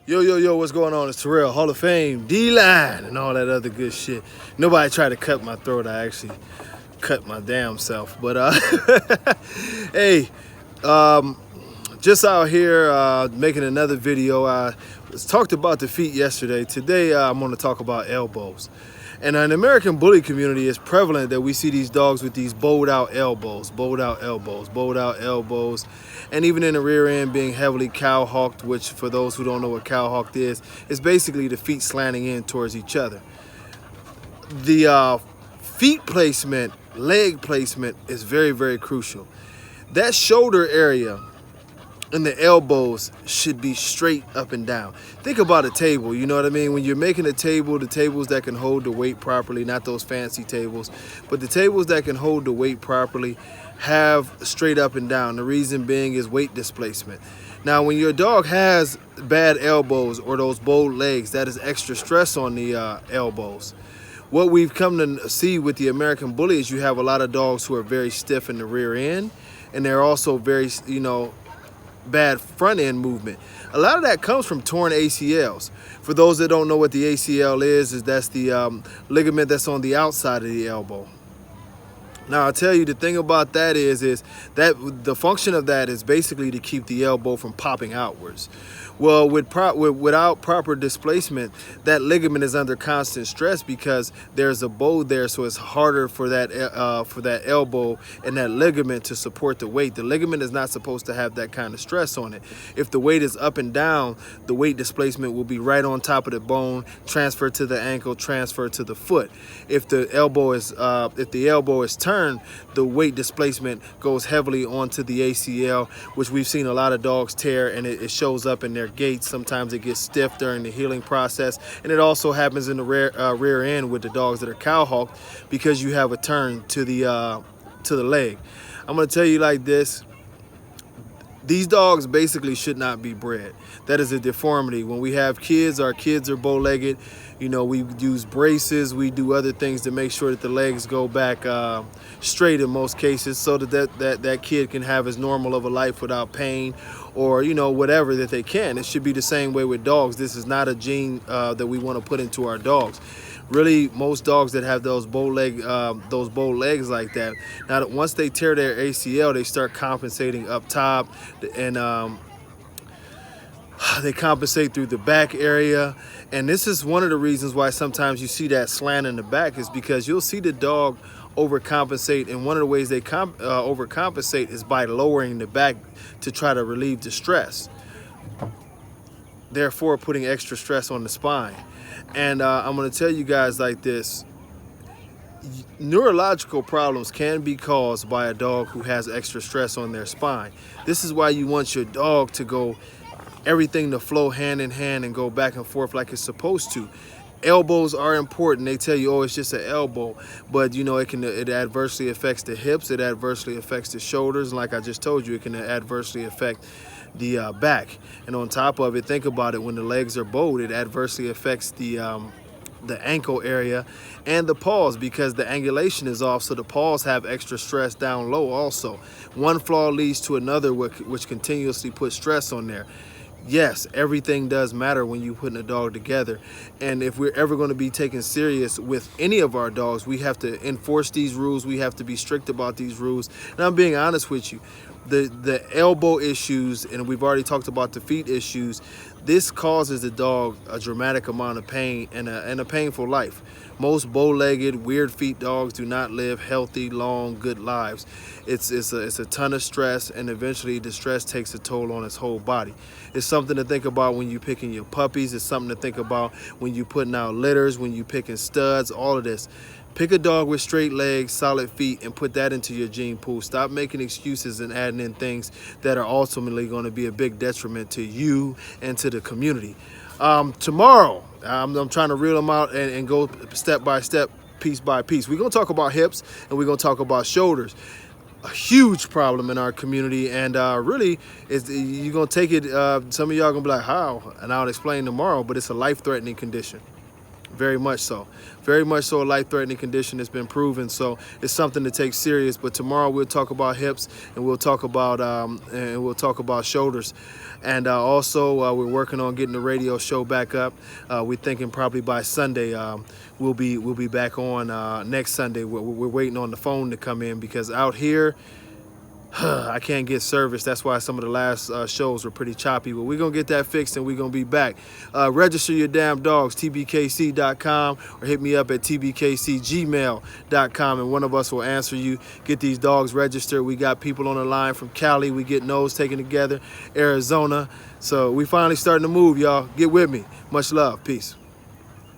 Yo, what's going on? It's Terrell, Hall of Fame, D-Line, and all that other good shit. Nobody tried to cut my throat. I actually cut my damn self. But, hey, just out here making another video. I talked about the feet yesterday. Today, I'm going to talk about elbows. And in the American bully community, it's prevalent that we see these dogs with these bowed out elbows, and even in the rear end being heavily cow-hawked, which for those who don't know what cow-hawked is basically the feet slanting in towards each other. The feet placement, leg placement is very, very crucial. That shoulder area and the elbows should be straight up and down. Think about a table, you know what I mean? When you're making a table, the tables that can hold the weight properly, not those fancy tables, but the tables that can hold the weight properly have straight up and down. The reason being is weight displacement. Now, when your dog has bad elbows or those bowed legs, that is extra stress on the elbows. What we've come to see with the American bully is you have a lot of dogs who are very stiff in the rear end, and they're also very, bad front end movement. A lot of that comes from torn ACLs. For those that don't know what the ACL is that's the ligament that's on the outside of the elbow. Now, I'll tell you, the thing about that is that the function of that is basically to keep the elbow from popping outwards. Well, without proper displacement, that ligament is under constant stress because there's a bow there, so it's harder for that elbow and that ligament to support the weight. The ligament is not supposed to have that kind of stress on it. If the weight is up and down, the weight displacement will be right on top of the bone, transfer to the ankle, transfer to the foot. If the elbow is turned, the weight displacement goes heavily onto the ACL, which we've seen a lot of dogs tear, and it shows up in their gaits. Sometimes it gets stiff during the healing process, and it also happens in the rear end with the dogs that are cow-hawked because you have a turn to the leg. I'm going to tell you like this. These dogs basically should not be bred. That is a deformity. When we have kids, our kids are bow-legged. We use braces, we do other things to make sure that the legs go back straight in most cases, so that kid can have as normal of a life without pain or whatever that they can. It should be the same way with dogs. This is not a gene that we want to put into our dogs. Really, most dogs that have those bow legs like that, now that once they tear their ACL, they start compensating up top, and they compensate through the back area. And this is one of the reasons why sometimes you see that slant in the back, is because you'll see the dog overcompensate, and one of the ways they overcompensate is by lowering the back to try to relieve the stress, therefore putting extra stress on the spine. And I'm going to tell you guys like this: neurological problems can be caused by a dog who has extra stress on their spine. This is why you want your dog to go everything to flow hand in hand and go back and forth like it's supposed to. Elbows are important. They tell you, oh, it's just an elbow, but it adversely affects the hips, it adversely affects the shoulders, and like I just told you, it can adversely affect the back. And on top of it, think about it, when the legs are bowed, it adversely affects the ankle area and the paws, because the angulation is off, so the paws have extra stress down low also. One flaw leads to another, which continuously puts stress on there. Yes, everything does matter when you're putting a dog together. And if we're ever going to be taken serious with any of our dogs, we have to enforce these rules. We have to be strict about these rules. And I'm being honest with you. The elbow issues, and we've already talked about the feet issues, this causes the dog a dramatic amount of pain and a painful life. Most bow-legged, weird feet dogs do not live healthy, long, good lives. It's a ton of stress, and eventually the stress takes a toll on its whole body. It's something to think about when you're picking your puppies. It's something to think about when you're putting out litters, when you're picking studs, all of this. Pick a dog with straight legs, solid feet, and put that into your gene pool. Stop making excuses and adding in things that are ultimately going to be a big detriment to you and to the community. Tomorrow, I'm trying to reel them out and go step by step, piece by piece. We're going to talk about hips, and we're going to talk about shoulders. A huge problem in our community, and really, you're going to take it, some of y'all going to be like, how? And I'll explain tomorrow, but it's a life-threatening condition. Very much so. Very much so a life-threatening condition that's been proven. So it's something to take serious. But tomorrow we'll talk about hips, and we'll talk about shoulders. And also we're working on getting the radio show back up. We're thinking probably by Sunday we'll be back on next Sunday. We're waiting on the phone to come in because out here I can't get service. That's why some of the last shows were pretty choppy. But we're going to get that fixed, and we're going to be back. Register your damn dogs, tbkc.com, or hit me up at tbkcgmail.com, and one of us will answer you. Get these dogs registered. We got people on the line from Cali. We get nose taken together, Arizona. So we finally starting to move, y'all. Get with me. Much love. Peace.